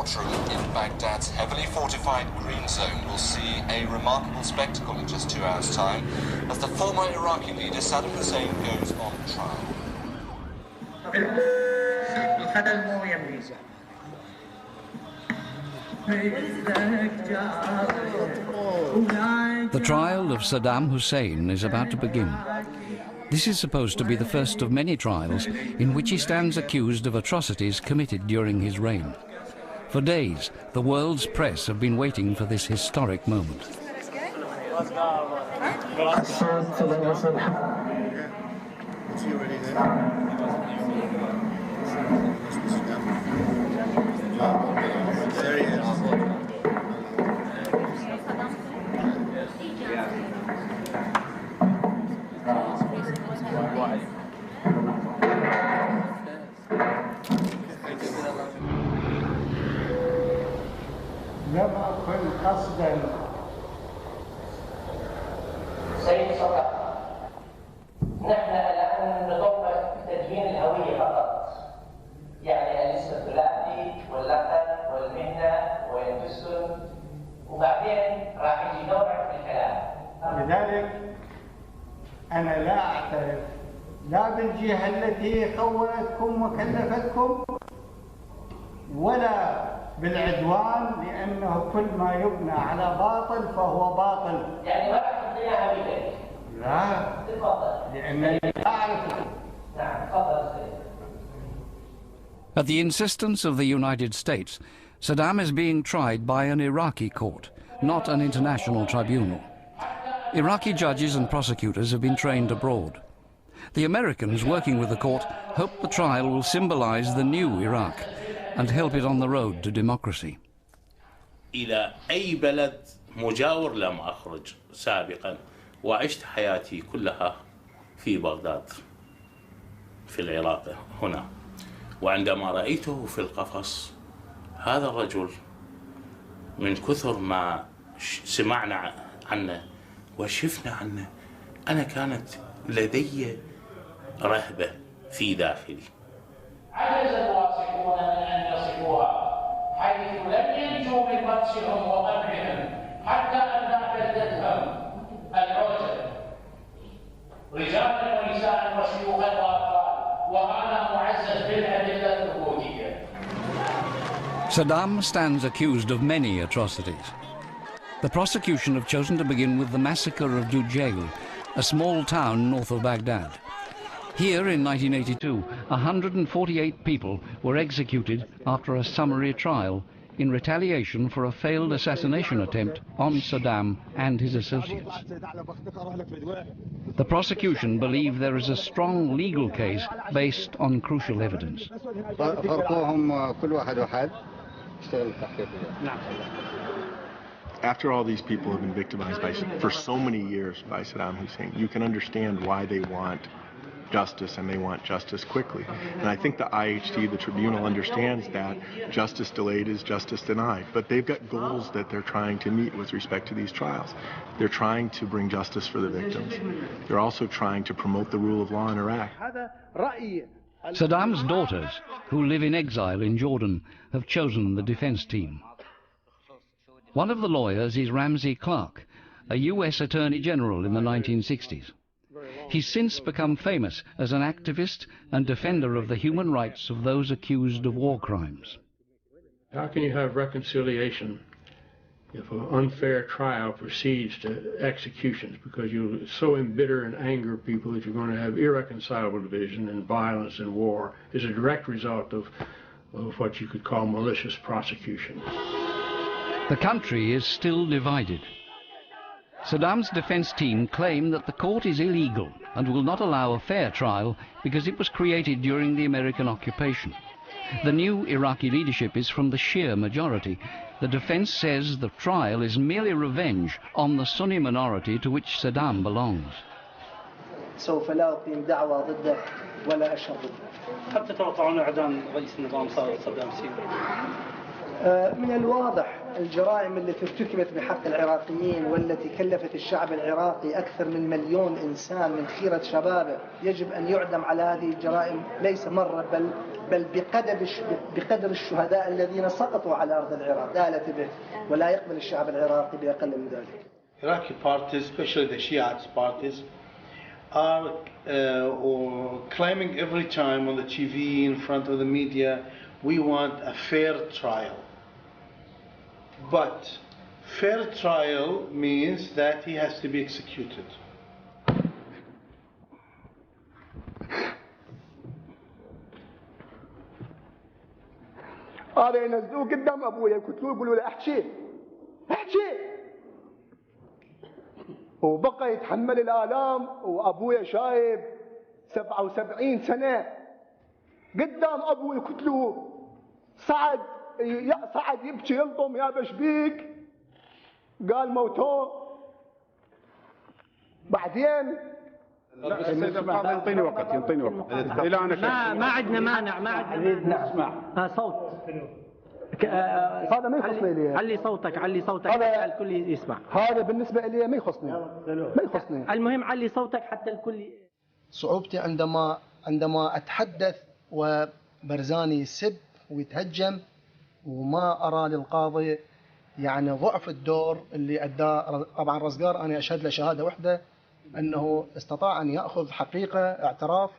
courtroom in Baghdad's heavily fortified green zone will see a remarkable spectacle in just 2 hours' time as the former Iraqi leader Saddam Hussein goes on trial. The trial of Saddam Hussein is about to begin. This is supposed to be the first of many trials in which he stands accused of atrocities committed during his reign. For days, the world's press have been waiting for this historic moment. لم أكن قصدا سيد صدق نحن الآن نطبق تدوين الهوية فقط يعني الاسم الثلاثي واللقب والمهنة والجسم وبعدين راح يجي دورك في الكلام. لذلك أنا لا أعترف لا بالجهة التي خولتكم وكلفتكم ولا بالعدوان لأنه كل ما يبنى على باطل فهو باطل. يعني ما راح تبنيها هويتك؟ لا. تفضل. لأنني لا أعرفك. نعم تفضل. At the insistence of the United States, Saddam is being tried by an Iraqi court, not an international tribunal. Iraqi judges and prosecutors have been trained abroad. The Americans working with the court hope the trial will symbolize the new Iraq and help it on the road to democracy. إلى أي بلد مجاور لم أخرج سابقا وعشت حياتي كلها في بغداد في العراق هنا وعندما رأيته في القفص هذا الرجل من كثر ما سمعنا عنه وشفنا عنه أنا كانت لدي رهبة في داخلي. عجز الواثقون من أن يصفوها حيث لم ينجوا من بطشهم وقمعهم حتى أن أعتدتهم العزل رجالا ونساء وشيوخا وأطفال وأنا معزز بالأدلة الثبوتية. Saddam stands accused of many atrocities. The prosecution have chosen to begin with the massacre of Dujail, a small town north of Baghdad. Here in 1982, 148 people were executed after a summary trial in retaliation for a failed assassination attempt on Saddam and his associates. The prosecution believe there is a strong legal case based on crucial evidence. After all these people have been victimized for so many years by Saddam Hussein, you can understand why they want justice, and they want justice quickly. And I think the IHT, the tribunal, understands that justice delayed is justice denied. But they've got goals that they're trying to meet with respect to these trials. They're trying to bring justice for the victims. They're also trying to promote the rule of law in Iraq. Saddam's daughters, who live in exile in Jordan, have chosen the defense team. One of the lawyers is Ramsey Clark, a US Attorney General in the 1960s. He's since become famous as an activist and defender of the human rights of those accused of war crimes. How can you have reconciliation if an unfair trial proceeds to executions because you so embitter and anger people that you're going to have irreconcilable division and violence and war is a direct result of what you could call malicious prosecution. The country is still divided. Saddam's defense team claim that the court is illegal and will not allow a fair trial because it was created during the American occupation. The new Iraqi leadership is from the Shia majority. The defense says the trial is merely revenge on the Sunni minority to which Saddam belongs. سوف لا أقيم دعوى ضده ولا أشهد ضده. هل تتوقعون إعدام رئيس النظام صدام حسين؟ من الواضح الجرائم التي ارتكبت بحق العراقيين والتي كلفت الشعب العراقي أكثر من 1,000,000 إنسان من خيرة شبابه يجب أن يعدم على هذه الجرائم ليس مرة بل بقدر الشهداء الذين سقطوا على أرض العراق دالة به، ولا يقبل الشعب العراقي بأقل من ذلك. Iraqi parties, especially the Shiite parties, are claiming every time on the TV in front of the media, we want a fair trial. But fair trial means that he has to be executed. هذا ينزلوه قدام ابويا يقتلوه يقولوا له احكي وبقى يتحمل الآلام وابويا شايب 77 سنة قدام ابوي يقتلوه، صعد يبكي يلطم يا بشبيك، قال موتوه. بعدين ينطيني وقت الى انا ما عندنا مانع، ما عندنا نسمع صوت. هذا ما يخصني لي. علي صوتك حتى الكل يسمع. هذا بالنسبه لي ما يخصني. المهم علي صوتك حتى الكل. صعوبتي عندما اتحدث وبرزاني يسب ويتهجم وما ارى للقاضي يعني ضعف الدور اللي اداه. طبعا رزقار انا اشهد له شهاده واحده انه استطاع ان ياخذ حقيقه اعتراف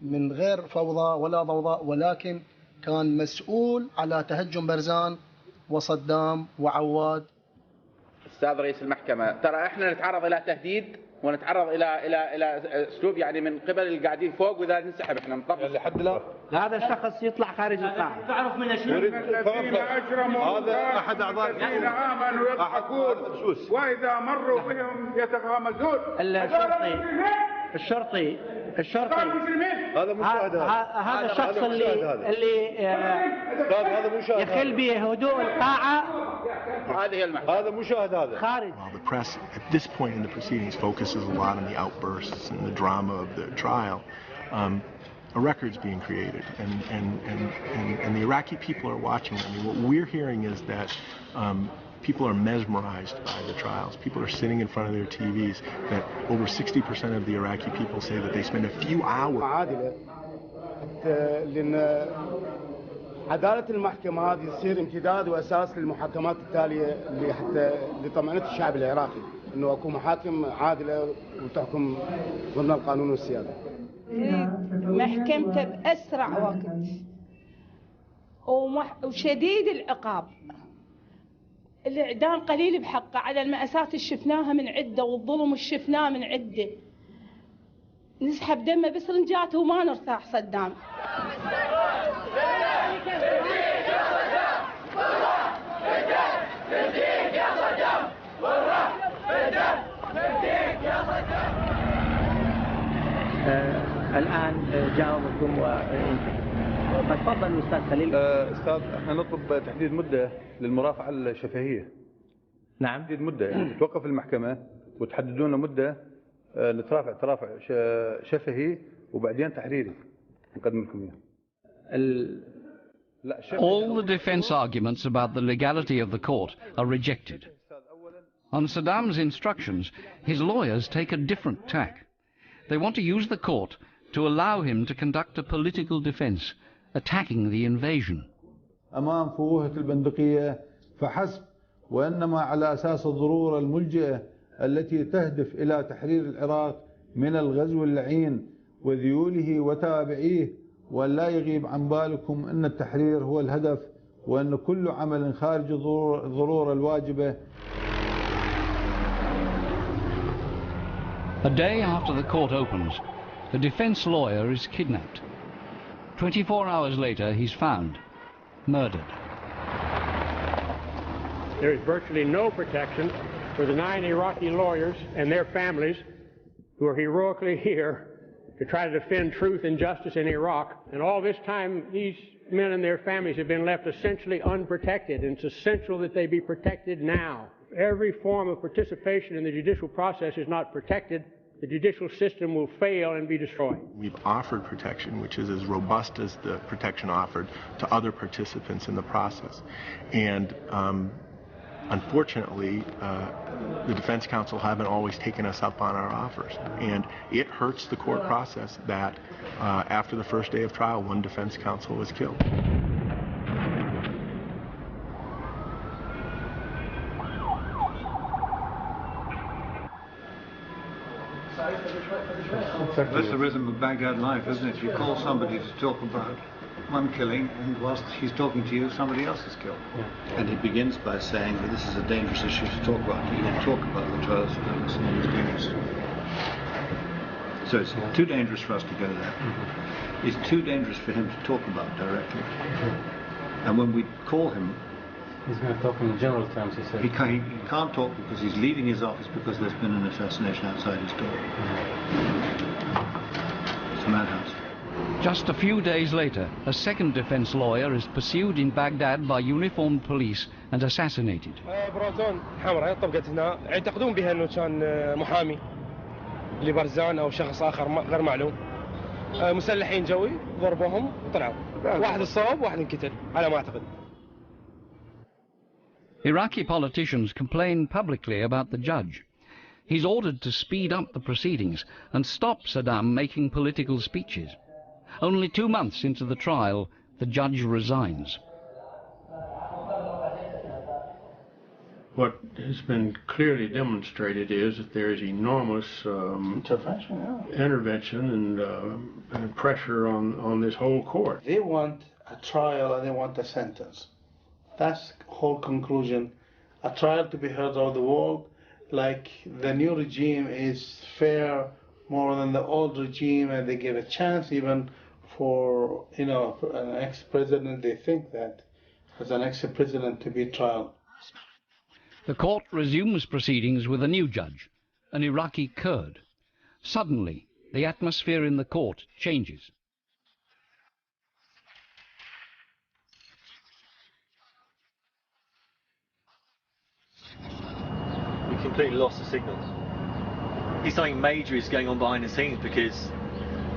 من غير فوضى ولا ضوضاء، ولكن كان مسؤول على تهجم برزان وصدام وعواد. استاذ رئيس المحكمه، ترى احنا نتعرض الى تهديد ونتعرض الى اسلوب يعني من قبل اللي قاعدين فوق، واذا ننسحب احنا نطبق لحد الان. هذا الشخص يطلع خارج القاعه. تعرف من هذا احد اعضاء الذين امنوا يضحكون واذا مروا بهم يتغامزون. الشرطي هذا مشاهد. هذا الشخص اللي هذا مشاهد يخل بهدوء القاعه. هذا مشاهد هذا خارج. The press at this point in the proceedings focuses a lot on the outbursts and the drama of the trial. A record's being created, and the Iraqi people are watching. I mean, what we're hearing is that people are mesmerized by the trials. People are sitting in front of their TVs. That over 60% of the Iraqi people say that they spend a few hours. لأن عدالة المحكمة هذه يصير امتداد وأساس للمحاكمات التالية اللي حتى لطمأنة الشعب العراقي إنه أكون محاكم عادلة وتحكم ضمن القانون والسيادة. محكمته بأسرع وقت وشديد العقاب. الإعدام قليل بحقه على المأساة اللي شفناها من عدة والظلم اللي شفناه من عدة. نسحب دمه بسرنجاته وما نرتاح صدام. الآن جاوبكم فتفضل أستاذ خليل. أستاذ احنا نطلب تحديد مدة للمرافعة الشفهية. نعم. تحديد مدة يعني توقف المحكمة وتحددوا لنا مدة نترافع شفهي وبعدين تحريري نقدم لكم إياه. All the defense arguments about the legality of the court are rejected. On Saddam's instructions, his lawyers take a different tack. They want to use the court to allow him to conduct a political defense, attacking the invasion. أمام فوهة البندقية فحسب، وإنما على أساس الضرورة الملجئة التي تهدف إلى تحرير العراق من الغزو اللعين وذيوله وتابعيه، وأن لا يغيب عن بالكم أن التحرير هو الهدف، وأن كل عمل خارج الضرورة الواجبة. A day after the court opens, the defense lawyer is kidnapped. 24 hours later, he's found, murdered. There is virtually no protection for the 9 Iraqi lawyers and their families who are heroically here to try to defend truth and justice in Iraq. And all this time, these men and their families have been left essentially unprotected, and it's essential that they be protected now. Every form of participation in the judicial process is not protected. The judicial system will fail and be destroyed. We've offered protection, which is as robust as the protection offered to other participants in the process. And unfortunately, the defense counsel haven't always taken us up on our offers. And it hurts the court process that after the first day of trial, one defense counsel was killed. That's the rhythm of Baghdad life, isn't it? You call somebody to talk about one killing, and whilst he's talking to you, somebody else is killed. Yeah. And he begins by saying that this is a dangerous issue to talk about. He will talk about the trial of Saddam Hussein. It's dangerous. So it's too dangerous for us to go there. Mm-hmm. It's too dangerous for him to talk about directly. Mm-hmm. And when we call him, he's going to talk in general terms, he said. He can't talk because he's leaving his office because there's been an assassination outside his door. It's a madhouse. Just a few days later, a second defense lawyer is pursued in Baghdad by uniformed police and assassinated. بروتون حمراء طبقت هنا يعتقدون بها انه كان محامي لبرزان او شخص اخر غير معلوم. مسلحين جوي ضربوهم وطلعوا. واحد الصوب واحد انقتل على ما اعتقد. Iraqi politicians complain publicly about the judge. He's ordered to speed up the proceedings and stop Saddam making political speeches. Only 2 months into the trial, the judge resigns. What has been clearly demonstrated is that there is enormous intervention and pressure on this whole court. They want a trial and they want a sentence. That's the whole conclusion. A trial to be heard of the world, like the new regime is fair more than the old regime, and they give a chance even for, you know, an ex-president. They think that as an ex-president to be trial. The court resumes proceedings with a new judge, an Iraqi Kurd. Suddenly, the atmosphere in the court changes. We completely lost the signal. Something major is going on behind the scenes, because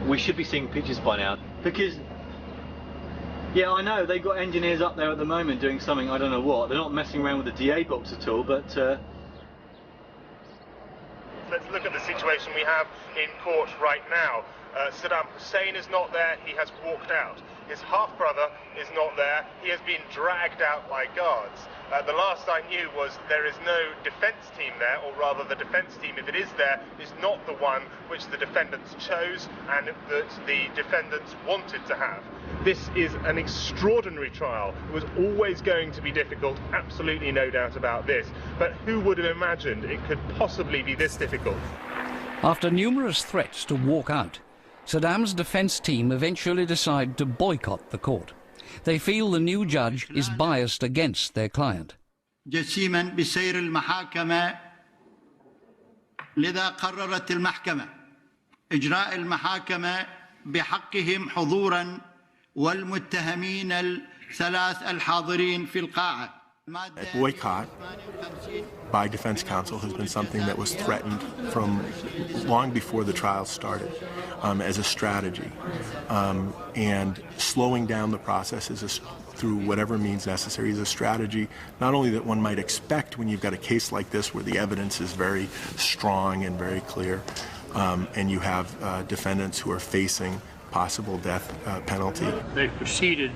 we should be seeing pictures by now. Because, yeah, I know they've got engineers up there at the moment doing something, I don't know what. They're not messing around with the DA box at all, but let's look at the situation we have in court right now. Saddam Hussein is not there, he has walked out. His half-brother is not there, he has been dragged out by guards. The last I knew was there is no defence team there, or rather the defence team, if it is there, is not the one which the defendants chose and that the defendants wanted to have. This is an extraordinary trial. It was always going to be difficult, absolutely no doubt about this. But who would have imagined it could possibly be this difficult? After numerous threats to walk out, Saddam's defense team eventually decide to boycott the court. They feel the new judge is biased against their client. جسيما بسير المحاكمة، لذا قررت المحكمة إجراء المحاكمة بحقهم حضورا والمتهمين الثلاث الحاضرين في القاعة. A boycott by defense counsel has been something that was threatened from long before the trial started as a strategy. And slowing down the process through whatever means necessary is a strategy not only that one might expect when you've got a case like this where the evidence is very strong and very clear, and you have defendants who are facing possible death penalty. They proceeded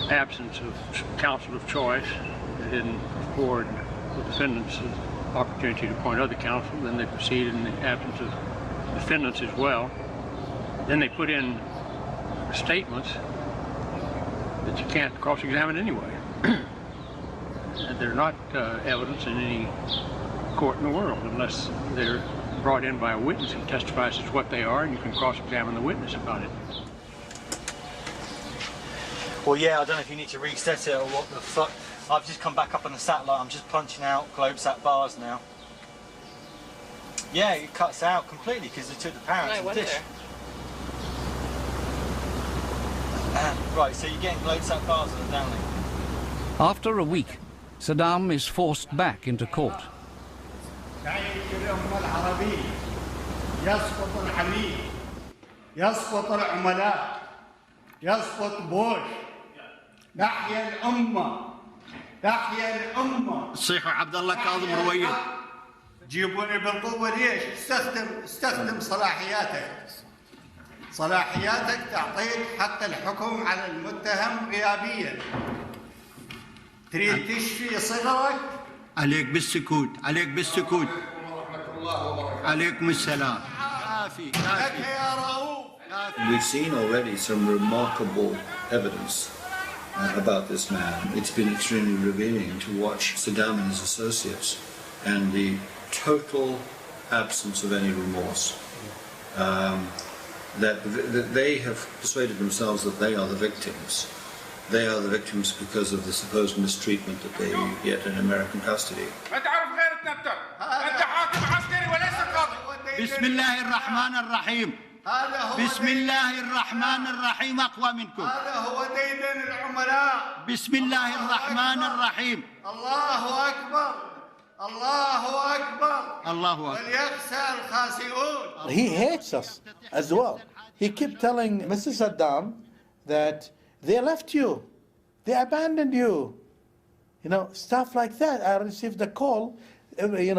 absence of counsel of choice. They didn't afford the defendants the opportunity to appoint other counsel. Then they proceeded in the absence of defendants as well. Then they put in statements that you can't cross-examine anyway. They're not evidence in any court in the world unless they're brought in by a witness who testifies as what they are, and you can cross-examine the witness about it. Well, yeah, I don't know if you need to reset it or what the fuck. I've just come back up on the satellite. I'm just punching out GlobeSat bars now. Yeah, it cuts out completely because they took the power out of the dish. Right, so you're getting GlobeSat bars on the downlink. After a week, Saddam is forced back into court. يسقط بوش نحيا الأمة تحيا الأمة. صيحوا عبد الله كاظم رويد. جيبوني بالقوة ليش؟ استخدم صلاحياتك تعطيك حق الحكم على المتهم غيابيا. تريد تشفي صدرك؟ عليك بالسكوت، عليك بالسكوت. عليكم السلام. كافي كافي. يا رؤوف. We've seen already some remarkable evidence about this man. It's been extremely revealing to watch Saddam and his associates and the total absence of any remorse. That they have persuaded themselves that they are the victims. They are the victims because of the supposed mistreatment that they get in American custody. بسم الله الرحمن الرحيم. بسم الله الرحمن الرحيم. أقوى منكم. هذا هو ديدن العملاء. بسم الله الرحمن الرحيم. الله أكبر. الله أكبر. الله أكبر. وليخسى الخاسئون. He hates us as well. He kept telling Mr. Saddam that they left you, they abandoned you, stuff like that. I received a call,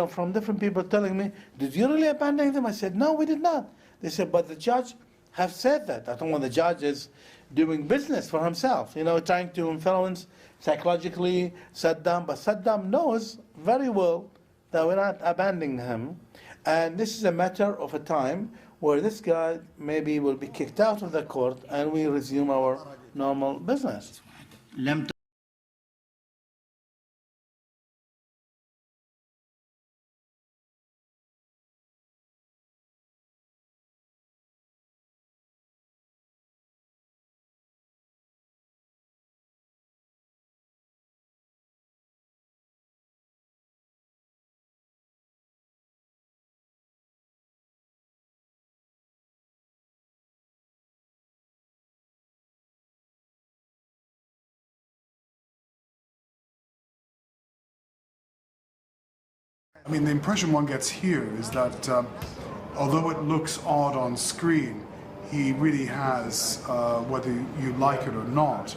from different people telling me, did you really abandon them? I said, no, we did not. They said, but the judge have said that. I don't want the judge is doing business for himself, trying to influence psychologically Saddam, but Saddam knows very well that we're not abandoning him, and this is a matter of a time where this guy maybe will be kicked out of the court and we resume our normal business. I mean, the impression one gets here is that although it looks odd on screen, he really has, whether you like it or not,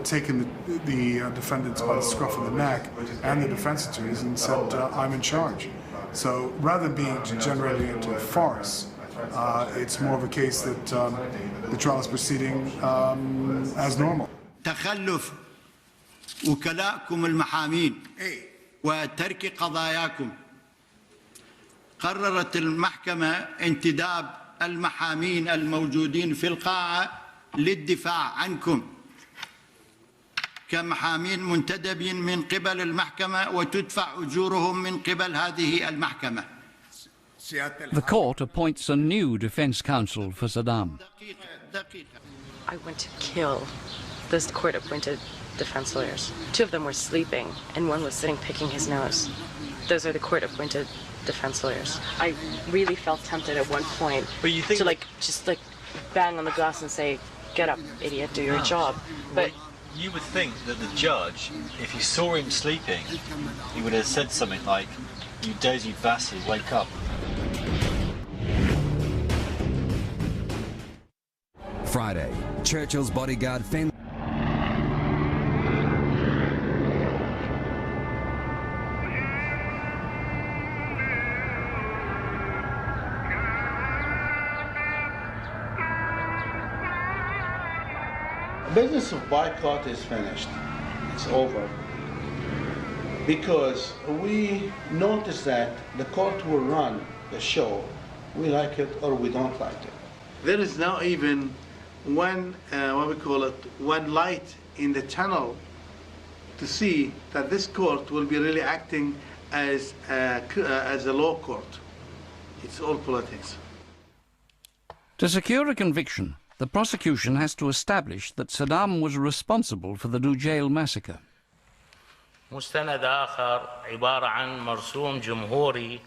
taken the defendants by the scruff of the neck and the defense attorneys and said, I'm in charge. So rather than being degenerating into a farce, it's more of a case that the trial is proceeding as normal. تخلف وكلاءكم المحامين وترك قضاياكم. قررت المحكمة انتداب المحامين الموجودين في القاعة للدفاع عنكم كمحامين منتدبين من قبل المحكمة وتدفع أجورهم من قبل هذه المحكمة. The court appoints a new defense counsel for Saddam. I went to kill those court-appointed defense lawyers. 2 of them were sleeping, and 1 was sitting picking his nose. Those are the court-appointed defense lawyers. I really felt tempted at one point to just bang on the glass and say, "Get up, idiot, do your job." But you would think that the judge, if he saw him sleeping, he would have said something like, "You dozy bastard, wake up." Friday, Churchill's bodyguard fend. The business of boycott is finished. It's over. Because we notice that the court will run the show. We like it or we don't like it. There is now even one light in the tunnel to see that this court will be really acting as a law court. It's all politics. To secure a conviction, the prosecution has to establish that Saddam was responsible for the Dujail massacre. مستند آخر عبارة عن مرسوم جمهوري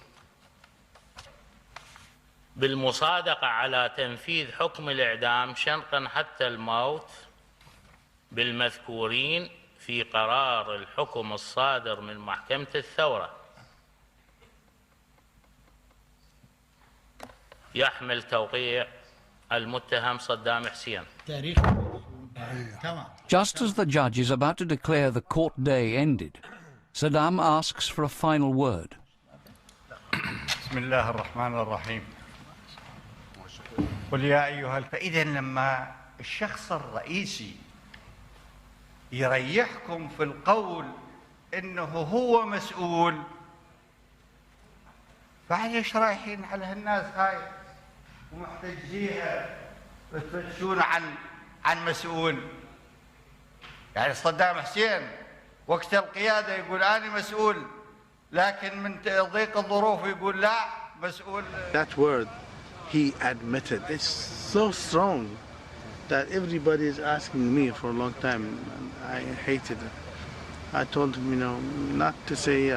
بالمصادقة على تنفيذ حكم الإعدام شنقا حتى الموت بالمذكورين في قرار الحكم الصادر من محكمة الثورة يحمل توقيع المتهم صدام حسين. تاريخ Just as the judge is about to declare the court day ended, Saddam asks for a final word. بسم الله الرحمن الرحيم. قل يا أيها فإذا لما الشخص الرئيسي يريحكم في القول إنه هو مسؤول، فعليش رايحين على هالناس هاي ومحتجزيها وتفتشون عن مسؤول؟ يعني صدام حسين وقت القيادة يقول أنا مسؤول، لكن من ضيق الظروف يقول لا مسؤول. That word he admitted, it's so strong that everybody is asking me for a long time, and I hated it. I told him, not to say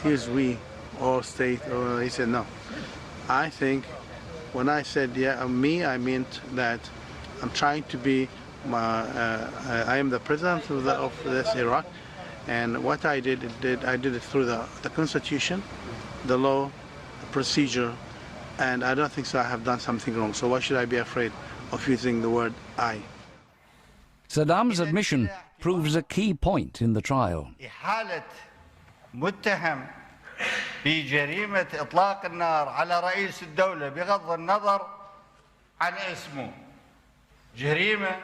here's we or state, or he said no. I think when I said me, I meant that I'm trying to be I am the president of this Iraq, and what I did it through the constitution, the law, the procedure, and I don't think so I have done something wrong. So why should I be afraid of using the word I? Saddam's admission proves a key point in the trial. إحالة متهم بجريمة إطلاق النار على رئيس الدولة بغض النظر عن اسمه جريمة،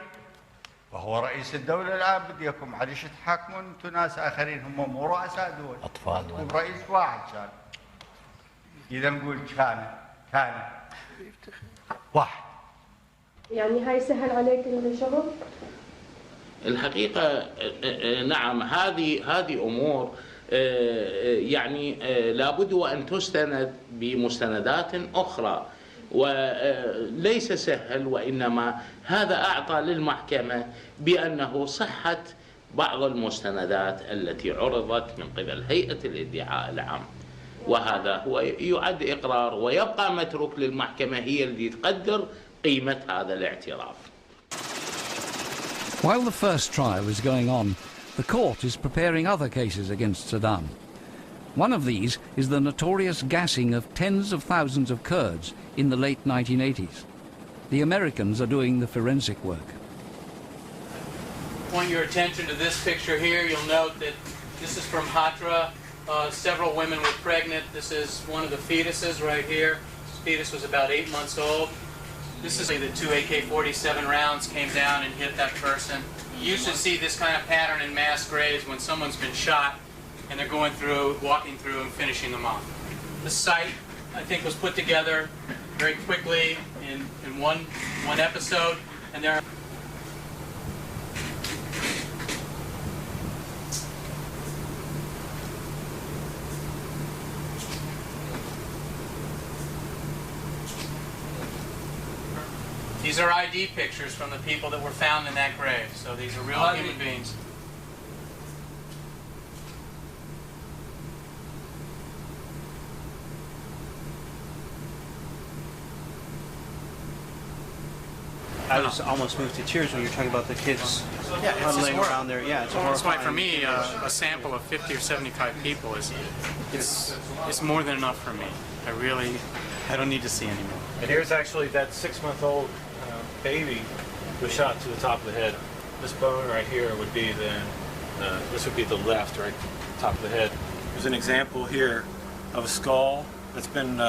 وهو رئيس الدولة الآن بديكم معلش تحاكمون انتم ناس آخرين هم مو رؤساء دول، أطفال رئيس واحد كان. إذا نقول كان واحد. يعني هاي سهل عليك الشغل؟ الحقيقة نعم، هذه أمور يعني لابد وأن تستند بمستندات أخرى، وليس سهل، وإنما هذا أعطى للمحكمة بأنه صحة بعض المستندات التي عرضت من قبل هيئة الادعاء العام، وهذا هو يعد إقرار ويبقى متروك للمحكمة هي التي تقدر قيمة هذا الاعتراف. While the first trial is going on, the court is preparing other cases against Saddam. One of these is the notorious gassing of tens of thousands of Kurds in the late 1980s. The Americans are doing the forensic work. Point your attention to this picture here. You'll note that this is from Hatra. Several women were pregnant. This is one of the fetuses right here. This fetus was about 8 months old. This is the 2 AK-47 rounds came down and hit that person. You usually see this kind of pattern in mass graves when someone's been shot and they're going through, walking through and finishing them off. The site, I think, was put together very quickly in one episode, and there are these are ID pictures from the people that were found in that grave. So these are real human beings. I was almost moved to tears when you're talking about the kids huddling around there. Yeah, it's that's why for me a sample of 50 or 75 people is more than enough for me. I don't need to see anymore. And here's actually that 6-month-old baby was shot to the top of the head. This bone right here would be this would be the left, right, top of the head. There's an example here of a skull that's been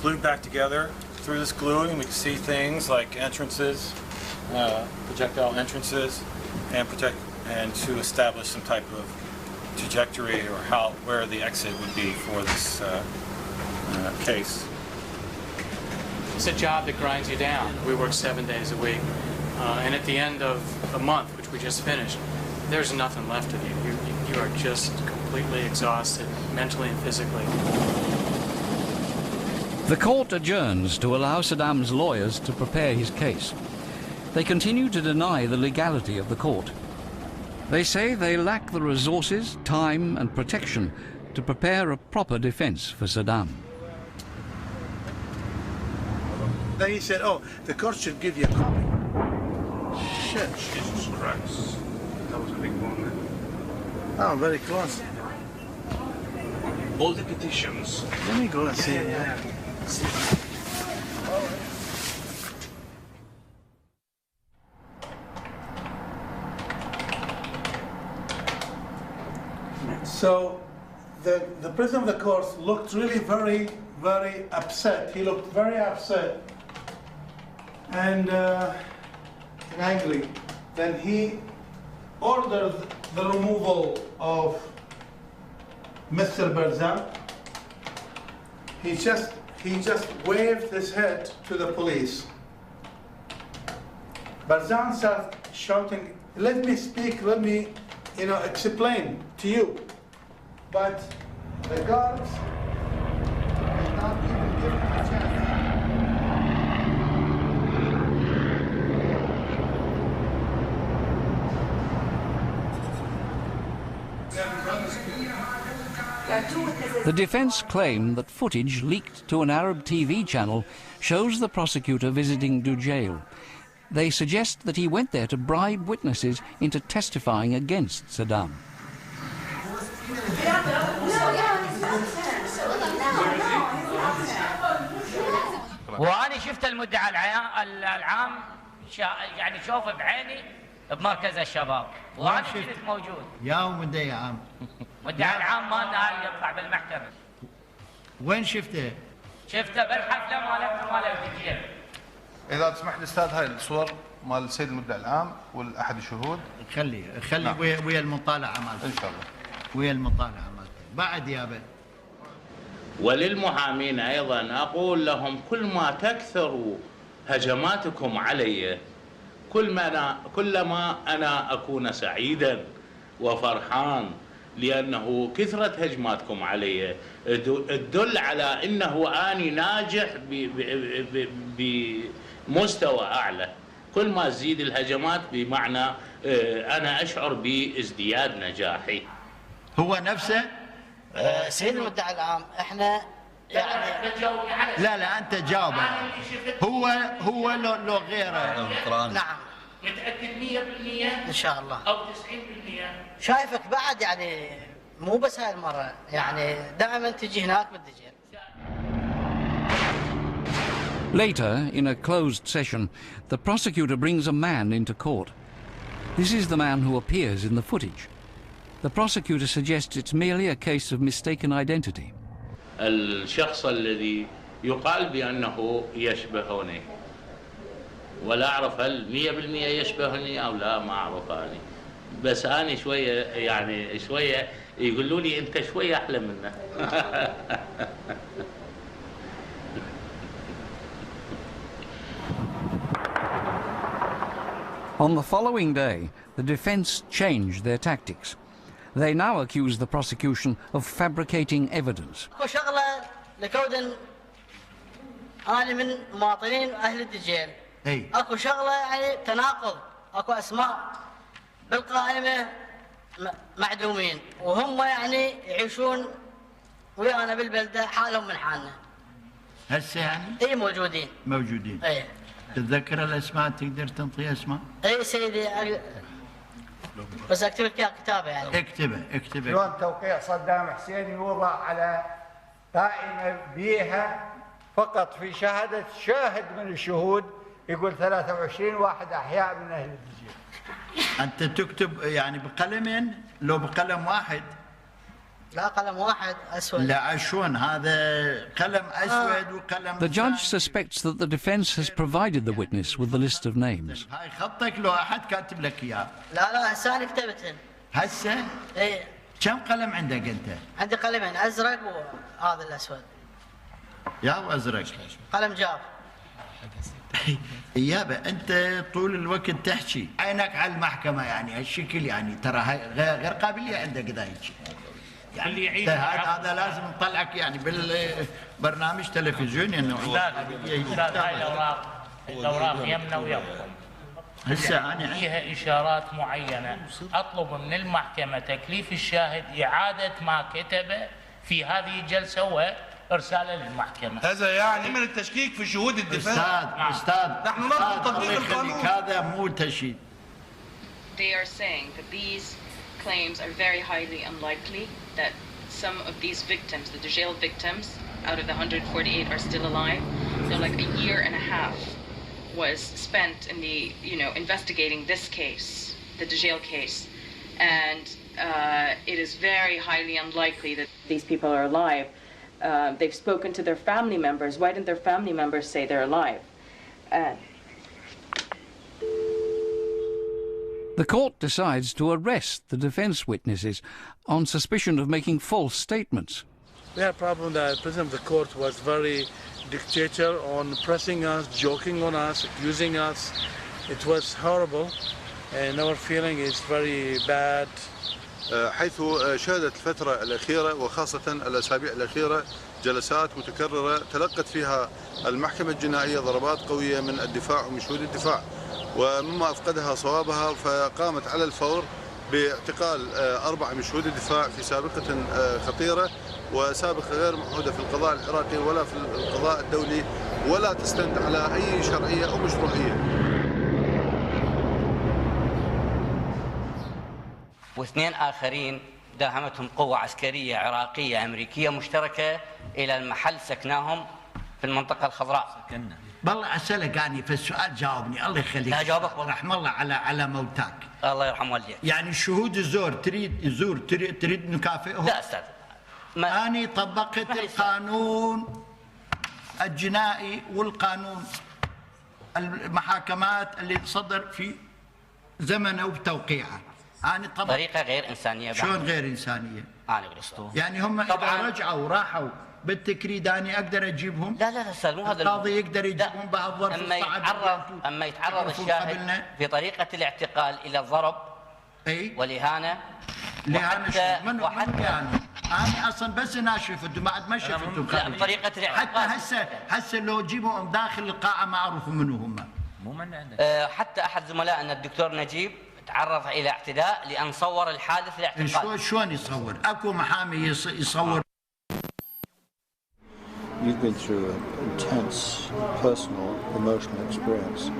glued back together. Through this gluing, we can see things like entrances, projectile entrances, and to establish some type of trajectory or where the exit would be for this case. It's a job that grinds you down. We work 7 days a week, and at the end of a month, which we just finished, there's nothing left of you. You are just completely exhausted, mentally and physically. The court adjourns to allow Saddam's lawyers to prepare his case. They continue to deny the legality of the court. They say they lack the resources, time and protection to prepare a proper defense for Saddam. Then he said, oh, the court should give you a copy. Shit. Jesus Christ. That was a big moment. Oh, very close. All the petitions. Let me go and see it. Yeah. So the president of the court looked really very, very upset. He looked very upset and angry. Then he ordered the removal of Mr. Barzan. He just waved his head to the police. Barzan started shouting, "Let me speak, let me, explain to you." But the guards did not even give him a chance. The defence claim that footage leaked to an Arab TV channel shows the prosecutor visiting Dujail. They suggest that he went there to bribe witnesses into testifying against Saddam. وأنا شفت المدعي العام يعني شوفه بعيني بمركز الشباب وأنا كنت موجود. يا مدعي عام. مدعي العام ما نهار يطلع بالمحكمة. وين شفته؟ شفته بالحفلة مال الدجيل. إذا تسمح لي أستاذ هاي الصور مال السيد المدعي العام والأحد الشهود. خلي نعم. ويا المطالعة مالته. إن شاء الله. ويا المطالعة مالته. بعد يابا. وللمحامين أيضا أقول لهم كل ما تكثر هجماتكم علي كلما أنا أكون سعيدا وفرحان، لأنه كثرة هجماتكم علي تدل على أنه أني ناجح بمستوى أعلى. كل ما تزيد الهجمات بمعنى أنا أشعر بازدياد نجاحي. هو نفسه سيد المدعي العام احنا يعني لا انت جاوب. هو لو غيره. نعم متأكد 100% ان شاء الله او 90%؟ شايفك بعد يعني مو بس هاي المره، يعني دائما تجي هناك بالدجيل. Later, in a closed session, the prosecutor brings a man into court. This is the man who appears in the footage. The prosecutor suggests it's merely a case of mistaken identity. الشخص الذي يقال بأنه يشبهني ولا أعرف هل 100% يشبهني أو لا، ما أعرف أنا، بس أنا شوية يقولوا لي أنت شوية أحلى منه. On the following day, the defence changed their tactics. They now accuse the prosecution of fabricating evidence. اكو شغله لكون انا من مواطنين اهل الدجيل. اكو شغله يعني تناقض، اكو اسماء بالقائمه معدومين وهم يعني يعيشون ويانا بالبلده حالهم من حالنا. هسه يعني؟ اي موجودين. اي تتذكر الاسماء؟ تقدر تنطي اسماء؟ اي سيدي بس اكتب لك كتابه يعني. اكتبه. شلون توقيع صدام حسين يوضع على قائمه بيها فقط في شهاده شاهد من الشهود يقول 23 واحد احياء من اهل الدجيل. انت تكتب يعني بقلمين لو بقلم واحد؟ لا قلم واحد اسود. لا شلون هذا قلم اسود وقلم. The judge suspects that the defence has provided the witness with the list of names. هاي خطك لو احد كاتب لك اياه. لا هسه انا كتبتهن. هسه؟ اي. كم قلم عندك انت؟ عندي قلمين ازرق وهذا الاسود. يا وازرق. قلم جاف. يابا انت طول الوقت تحكي عينك على المحكمه يعني هالشكل يعني ترى هاي غير قابليه عندك ذا هيك. يعني هذا لازم نطلعك يعني بالبرنامج تلفزيوني انه استاذ هاي الاوراق يمنا ويمكم. هسه انا فيها اشارات معينه، اطلب من المحكمه تكليف الشاهد اعاده ما كتبه في هذه الجلسه وارساله للمحكمه. هذا يعني من التشكيك في شهود الدفاع. استاذ نحن نرفض تطبيق القانون. هذا مو تشكيك. They are saying that these claims are very highly unlikely, that some of these victims, the Dujail victims, out of the 148 are still alive. So like a year and a half was spent in investigating this case, the Dujail case. And it is very highly unlikely that these people are alive. They've spoken to their family members. Why didn't their family members say they're alive? The court decides to arrest the defence witnesses on suspicion of making false statements. We had a problem that the president of the court was very dictator on pressing us, joking on us, accusing us. It was horrible, and our feeling is very bad. حيث شهدت الفترة الأخيرة وخاصة الأسابيع الأخيرة جلسات متكررة تلقت فيها المحكمة الجنائية ضربات قوية من الدفاع ومن شهود الدفاع، ومما أفقدها صوابها فقامت على الفور باعتقال 4 من شهود الدفاع في سابقة خطيرة وسابقة غير معهودة في القضاء العراقي ولا في القضاء الدولي، ولا تستند على أي شرعية أو مشروعية. واثنين آخرين داهمتهم قوة عسكرية عراقية أمريكية مشتركة إلى المحل سكناهم في المنطقة الخضراء. بالله أسألك يعني في السؤال جاوبني الله يخليك. لا جاوبك رحم الله على موتاك. الله يرحم والديك. يعني الشهود الزور تريد نكافئهم؟ لا أستاذ. أنا طبقت القانون الجنائي والقانون المحاكمات اللي صدر في زمنه وبتوقيعه. طريقة غير إنسانية. شلون غير إنسانية؟ أنا قلت. يعني هم إذا رجعوا راحوا بالتكريد أنا أقدر أجيبهم؟ لا أستاذ مو هذا. القاضي يقدر يجيبهم بعد ظرف الصعب. أما يتعرض الشاهد في طريقة الاعتقال إلى الضرب والإهانة. وحتى أنا أصلا بس أنا شفته بعد ما شفته. لا بطريقة الاعتقال. حتى هسه لو جيبهم داخل القاعة ما أعرف منو هم. مو من عندك. حتى أحد زملائنا الدكتور نجيب تعرض إلى اعتداء لأن صور الحادث الاعتقال. شلون يصور؟ أكو محامي يصور. You've been through an intense personal, emotional experience.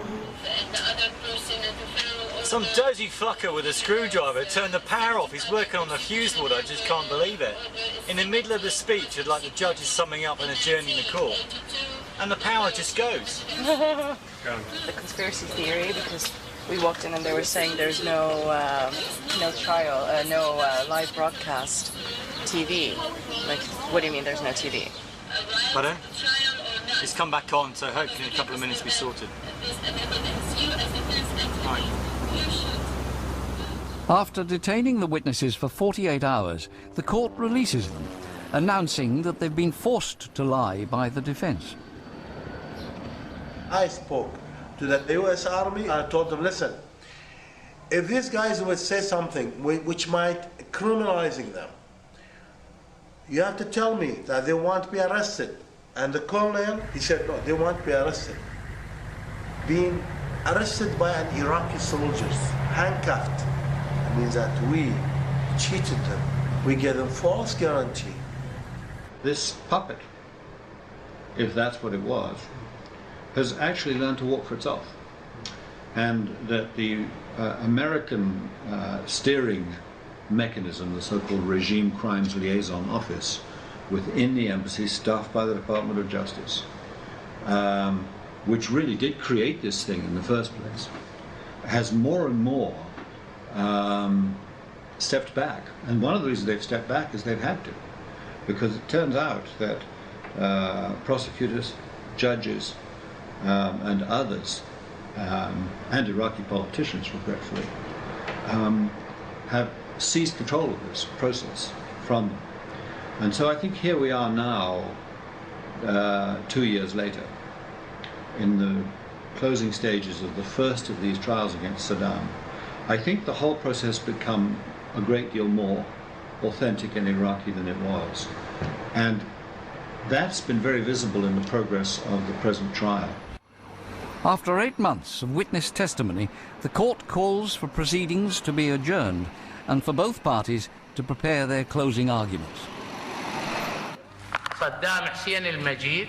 Some dodgy fucker with a screwdriver turned the power off. He's working on the fuse board. I just can't believe it. In the middle of the speech, like the judge is summing up and adjourning the court, and the power just goes. The conspiracy theory, because we walked in and they were saying there's no trial, no live broadcast TV. Like, what do you mean there's no TV? Pardon? It's come back on, so hopefully in a couple of minutes we're sorted. Right. After detaining the witnesses for 48 hours, the court releases them, announcing that they've been forced to lie by the defense. I spoke to the US Army. I told them, listen, if these guys would say something which might criminalizing them, you have to tell me that they want to be arrested. And the colonel, he said, no, they want to be arrested. Being arrested by an Iraqi soldiers, handcuffed, means that we cheated them. We gave them false guarantee. This puppet, if that's what it was, has actually learned to walk for itself. And that the American steering mechanism, the so-called Regime Crimes Liaison Office within the embassy, staffed by the Department of Justice, which really did create this thing in the first place, has more and more stepped back. And one of the reasons they've stepped back is they've had to, because it turns out that prosecutors, judges, and others, and Iraqi politicians, regretfully, have seized control of this process from them. And so I think here we are now, 2 years later, in the closing stages of the first of these trials against Saddam. I think the whole process has become a great deal more authentic and Iraqi than it was. And that's been very visible in the progress of the present trial. After 8 months of witness testimony, the court calls for proceedings to be adjourned and for both parties to prepare their closing arguments. صدام حسين المجيد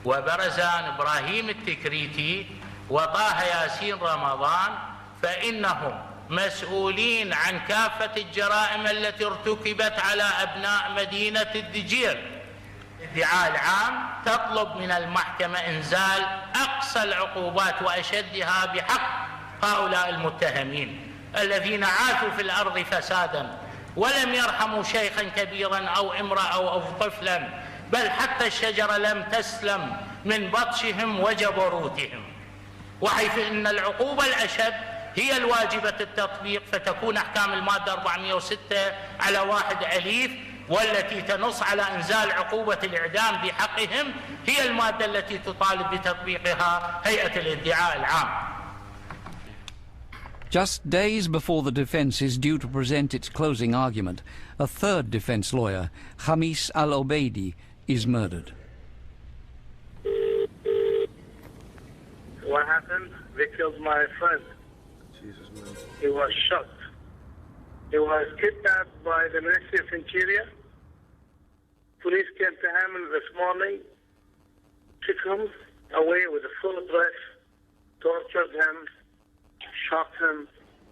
وبرزان إبراهيم التكريتي وطه ياسين رمضان فإنهم مسؤولين عن كافة الجرائم التي ارتكبت على أبناء مدينة الدجيل. الادعاء العام تطلب من المحكمة إنزال أقصى العقوبات وأشدها بحق هؤلاء المتهمين الذين عاشوا في الأرض فسادا ولم يرحموا شيخا كبيرا أو امرأة أو طفلا، بل حتى الشجرة لم تسلم من بطشهم وجبروتهم، وحيث أن العقوبة الأشد هي الواجبة التطبيق، فتكون أحكام المادة 406 على 1 أليف، والتي تنص على إنزال عقوبة الإعدام بحقهم هي المادة التي تطالب بتطبيقها هيئة الادعاء العام. Just days before the defence is due to present its closing argument, a third defence lawyer, Khamis al-Obeidi, is murdered. What happened? They killed my friend. Jesus, man. He was shot. He was kidnapped by the Ministry of Interior. Police came to him this morning, took him away with a full dress, tortured him, shot him,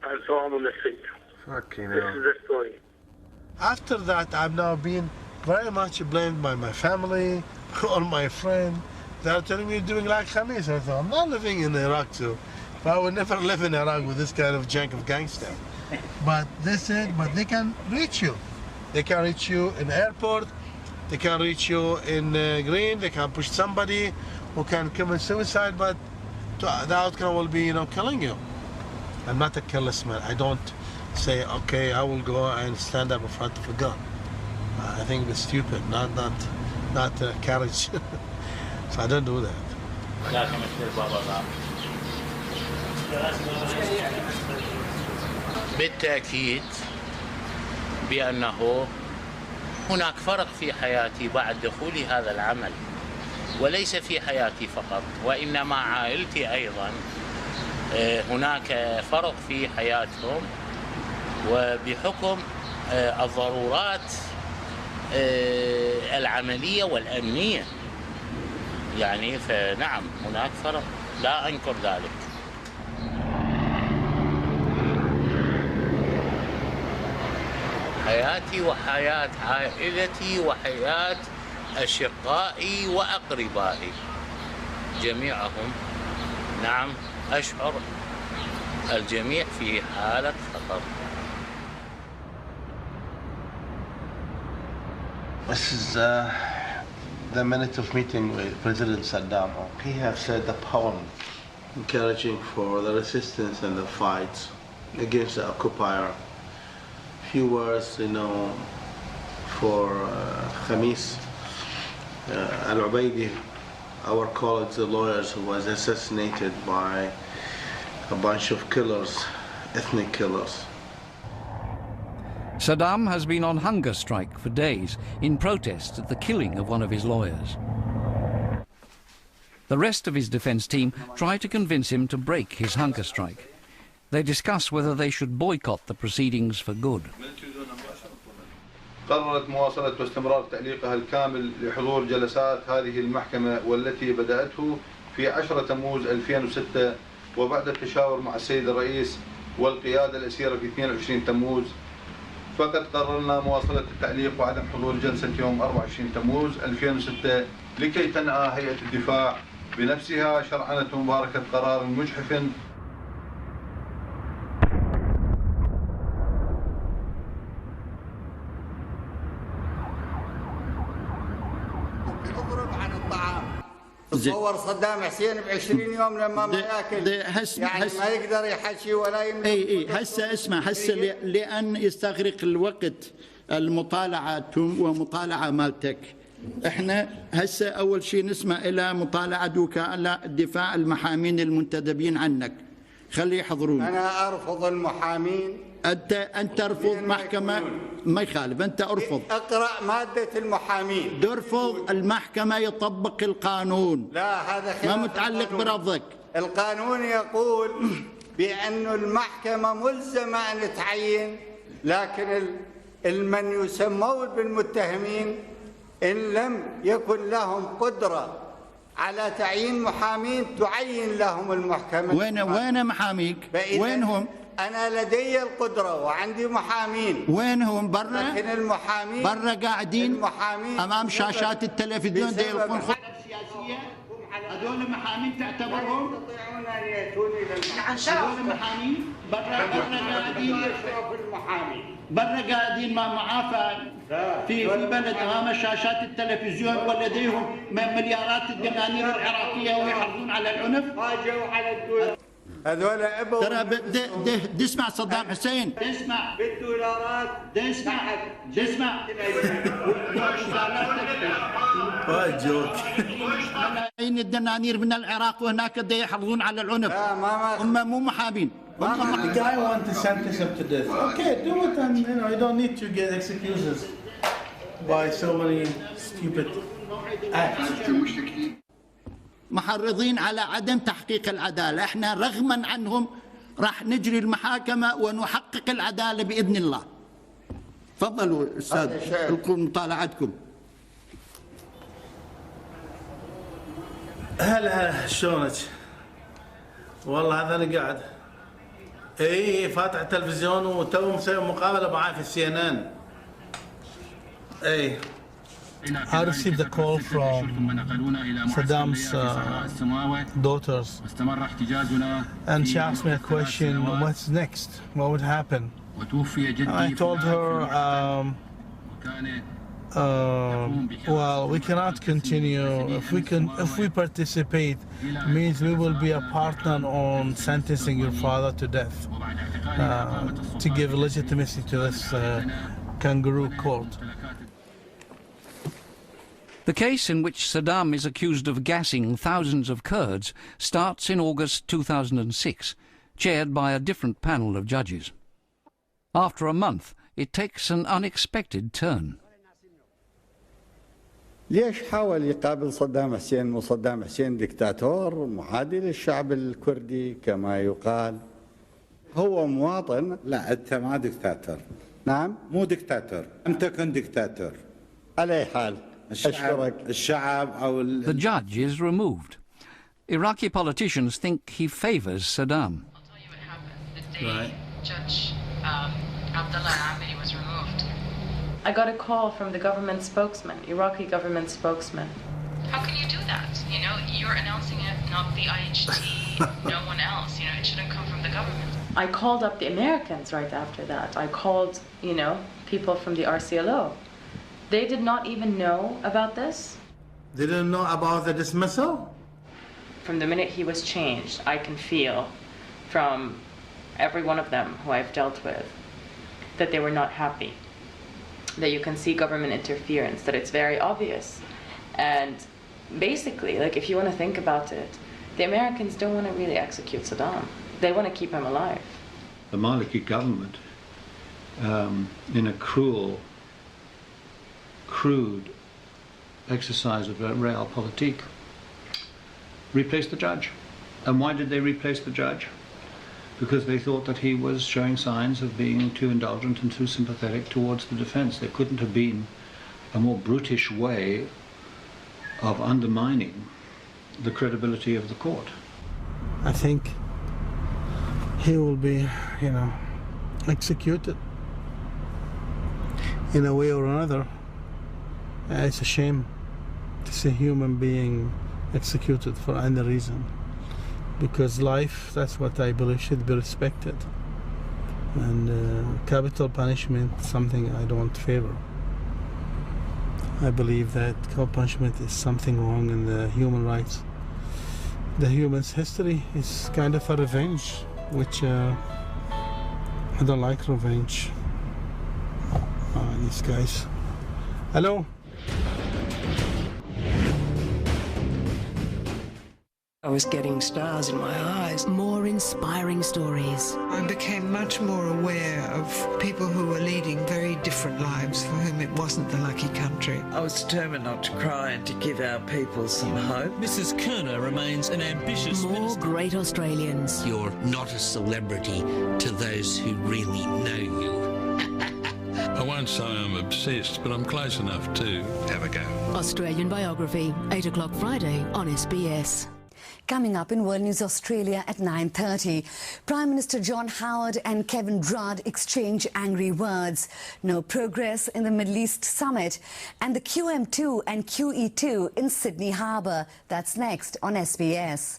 and threw him on the street. Fucking This hell. is the story. After that, I've now been very much blamed by my family or my friend. They're telling me you're doing like Khamis. I thought, I'm not living in Iraq too. I would never live in Iraq with this kind of jank of gangster. But they said, but they can reach you. They can reach you in the airport. They can reach you in Green. They can push somebody who can commit suicide, but the outcome will be, killing you. I'm not a careless man. I don't say, okay, I will go and stand up in front of a gun. I think it's stupid, not courage. So I don't do that. بالتأكيد بأنه هناك فرق في حياتي بعد دخولي هذا العمل، وليس في حياتي فقط وإنما عائلتي أيضا هناك فرق في حياتهم، وبحكم الضرورات العملية والأمنية، يعني فنعم هناك فرق لا أنكر ذلك. حياتي وحياة عائلتي وحياة أشقائي وأقربائي جميعهم، نعم أشعر الجميع في حالة خطر. This is the minute of meeting with President Saddam. He has said a poem encouraging for the resistance and the fight against the occupier. Few words, for Khamis al-Obeidi, our colleagues, the lawyers, who was assassinated by a bunch of killers, ethnic killers. Saddam has been on hunger strike for days in protest at the killing of one of his lawyers. The rest of his defence team try to convince him to break his hunger strike. They discuss whether they should boycott the proceedings for good. قررت مواصلة واستمرار تعليقها الكامل لحضور جلسات هذه المحكمة، والتي بدأته في 10 تموز 2006 وبعد التشاور مع السيد الرئيس والقيادة الأسيرة في 22 تموز. فقد قررنا مواصلة التعليق وعدم حضور جلسة يوم 24 تموز 2006 لكي تنأى هيئة الدفاع بنفسها شرعنة مباركة قرار مجحف تصور صدام حسين ب20 يوم لما ما ياكل، يعني ما يقدر يحكي ولا يملك. اي هسه اسمع، هسه لان يستغرق الوقت المطالعاتهم ومطالعه مالتك، احنا هسه اول شيء نسمع الى مطالعه وكلاء الدفاع المحامين المنتدبين عنك، خلي يحضرون. انا ارفض المحامين. انت ترفض محكمه، ما يخالف، انت ارفض. اقرا ماده المحامين. ترفض المحكمه يطبق القانون. لا، هذا خلاف ما متعلق القانون. برفضك. القانون يقول بأن المحكمة ملزمة أن تعين، لكن من يسمون بالمتهمين إن لم يكن لهم قدرة على تعيين محامين تعين لهم المحكمة. وين محاميك؟ وينهم؟ أنا لدي القدرة وعندي محامين. وينهم؟ برا؟ لكن المحامين برا قاعدين المحامين أمام شاشات التلفزيون دي يلقون سياسية هم على هذول محامين تعتبرهم؟ يستطيعون ان ياتون الى هذول محامين برا قاعدين برا قاعدين مع معافى في بلد امام شاشات التلفزيون ولديهم مليارات الدنانير العراقيه ويحرضون على العنف. هاجوا على الدول. هذول ابوا ترى بدي اسمع صدام حسين، بدي اسمع بالدولارات، بدي اسمع واجوك ملايين الدنانير من العراق وهناك بدي يحرضون على العنف. هم مو محامين. The guy wants to sentence him to death. Okay, do it, and you don't need to get executions by so many stupid acts. محرضين على عدم تحقيق العدالة. احنا رغما عنهم راح نجري المحاكمة ونحقق العدالة بإذن الله. تفضلوا أستاذ، القوا مطالعتكم. هلا شلونك؟ والله هذا أنا قاعد فاتح التلفزيون وتو مسوي مقابلة معي في CNN. I received a call from Saddam's daughters, and she asked me a question: what's next? What would happen? And I told her, well, we cannot continue. If we participate, means we will be a partner on sentencing your father to death, to give legitimacy to this kangaroo court. The case in which Saddam is accused of gassing thousands of Kurds starts in August 2006, chaired by a different panel of judges. After a month, it takes an unexpected turn. ليش حاول يقابل صدام حسين؟ مو صدام حسين دكتاتور معادي للشعب الكردي كما يقال، هو مواطن. لا أنت ما دكتاتور. نعم مو دكتاتور، لم تكن دكتاتور. على أي حال الشعب أو The judge is removed. Iraqi politicians think he favors Saddam. I'll tell you what happened. The day Judge Abdullah Amiri was removed, I got a call from the government spokesman, Iraqi government spokesman. how can you do that? You know, you're announcing it, not the IHT, no one else. You know, it shouldn't come from the government. I called up the Americans right after that. I called, people from the RCLO. They did not even know about this. They didn't know about the dismissal? From the minute he was changed, I can feel from every one of them who I've dealt with that they were not happy. That you can see government interference, that it's very obvious. And basically, if you want to think about it, the Americans don't want to really execute Saddam. They want to keep him alive. The Maliki government, in a crude exercise of realpolitik, replaced the judge. And why did they replace the judge? Because they thought that he was showing signs of being too indulgent and too sympathetic towards the defense. There couldn't have been a more brutish way of undermining the credibility of the court. I think he will be, executed in a way or another. It's a shame to see a human being executed for any reason, because life, that's what I believe, should be respected, and capital punishment is something I don't favor. I believe that capital punishment is something wrong in the human rights. The human's history is kind of a revenge, which I don't like revenge. These guys. Hello? I was getting stars in my eyes. More inspiring stories. I became much more aware of people who were leading very different lives for whom it wasn't the lucky country. I was determined not to cry and to give our people some hope. Mrs. Kerner remains an ambitious minister. Great Australians. You're not a celebrity to those who really know you. I won't say I'm obsessed, but I'm close enough to have a go. Australian Biography, 8 o'clock Friday on SBS. Coming up in World News Australia at 9:30. Prime Minister John Howard and Kevin Rudd exchange angry words. No progress in the Middle East summit. And the QM2 and QE2 in Sydney Harbour. That's next on SBS.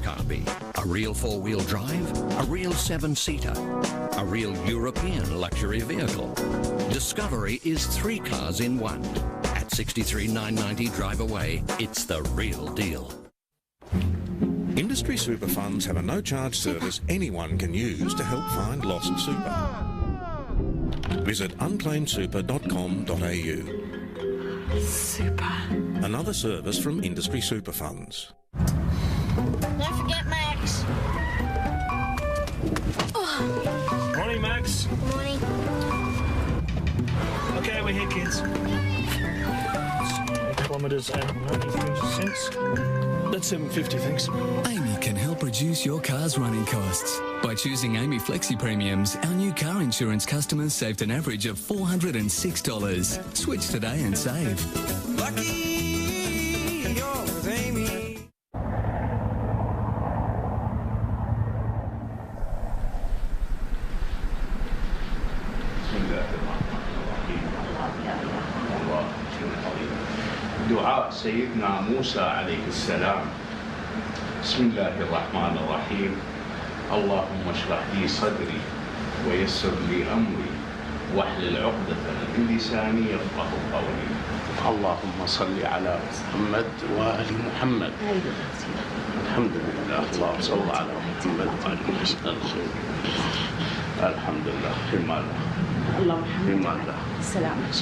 Car be? A real four-wheel drive? A real seven-seater? A real European luxury vehicle? Discovery is 3 cars in one. At $63,990 drive away, it's the real deal. Industry super funds have a no-charge service anyone can use to help find lost super. Visit unclaimedsuper.com.au. Super. Another service from Industry Super Funds. Don't forget Max. Oh. Morning, Max. Morning. Okay, we're here, kids. 8 kilometres and 93 cents. That's $7.50, thanks. Amy can help reduce your car's running costs. By choosing Amy Flexi Premiums, our new car insurance customers saved an average of $406. Switch today and save. Lucky you're with Amy. دعاء سيدنا موسى عليه السلام. بسم الله الرحمن الرحيم. اللهم اشرح لي صدري ويسر لي أمري واحلل عقدة من لساني يفقه قولي. اللهم صل على محمد وآل محمد. الحمد لله. اللهم صل على محمد وآل محمد. الحمد لله. فيما الله. اللهم فيما الله. سلامك.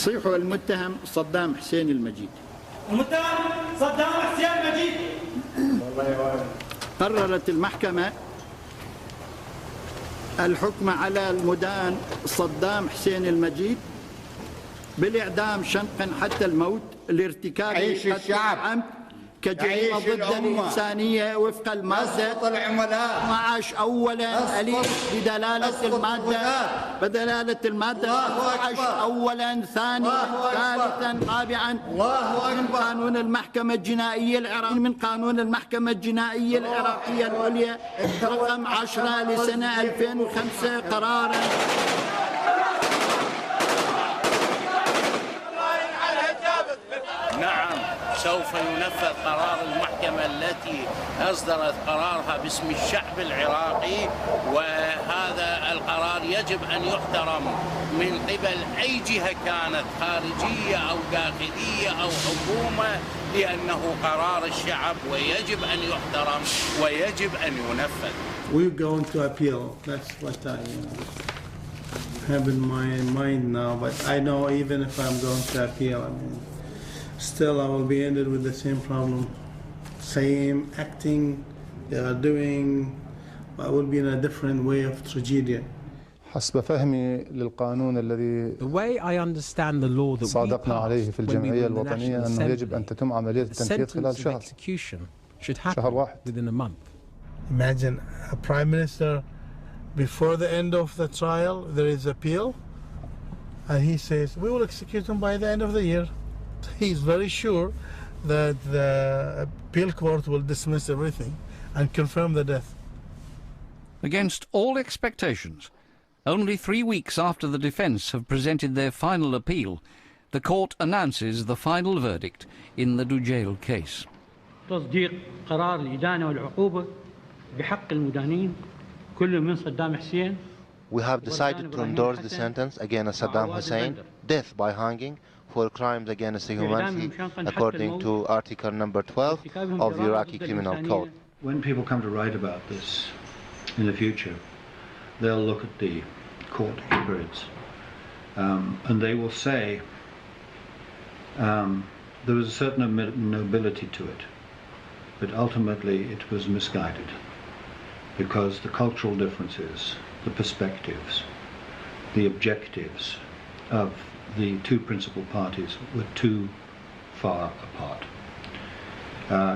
صيحوا المتهم صدام حسين المجيد. المتهم صدام حسين المجيد. قررت المحكمة الحكم على المدان صدام حسين المجيد بالإعدام شنقا حتى الموت لارتكاب قتل عمد كجريمة ضد الإنسانية وفق المادة 12 أولا أليف بدلالة المادة 12 أولا ثانيا ثالثا رابعا من قانون المحكمة الجنائية العراقية العليا رقم 10 لسنة 2005 قرارا نعم، سوف ينفذ قرار المحكمة التي أصدرت قرارها باسم الشعب العراقي، وهذا القرار يجب أن يحترم من قبل أي جهة كانت خارجية أو داخلية أو حكومة، لأنه قرار الشعب ويجب أن يحترم ويجب أن ينفذ. We're going to appeal. That's what I have in my mind now, but I know even if I'm going to appeal, I mean, still I will be ended with the same problem. Same acting they are doing, but I will be in a different way of tragedy. حسب فهمي للقانون الذي صادقنا عليه في الجمعية الوطنية أنه يجب أن تتم عملية التنفيذ خلال شهر واحد. Imagine a prime minister before the end of the trial there is appeal and he says we will execute him by the end of the year. He's very sure that the appeal court will dismiss everything and confirm the death. Against all expectations, only 3 weeks after the defence have presented their final appeal, the court announces the final verdict in the Dujail case. تصديق قرار الإدانة والعقوبة بحق المدانين كل من صدام حسين. We have decided to endorse the sentence against Saddam Hussein, death by hanging, for crimes against humanity according to Article number 12 of the Iraqi Criminal Code. When people come to write about this in the future, they'll look at the court experience and they will say there was a certain nobility to it, but ultimately it was misguided because the cultural differences, the perspectives, the objectives of the two principal parties were too far apart.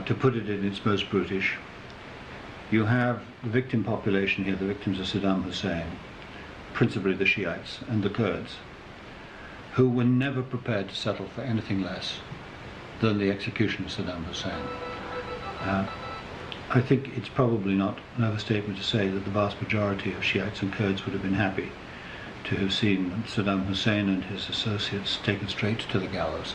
To put it in its most brutish, you have the victim population here, the victims of Saddam Hussein, principally the Shiites and the Kurds, who were never prepared to settle for anything less than the execution of Saddam Hussein. I think it's probably not an overstatement to say that the vast majority of Shiites and Kurds would have been happy to have seen Saddam Hussein and his associates taken straight to the gallows.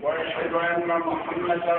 وأشهد أن محمدا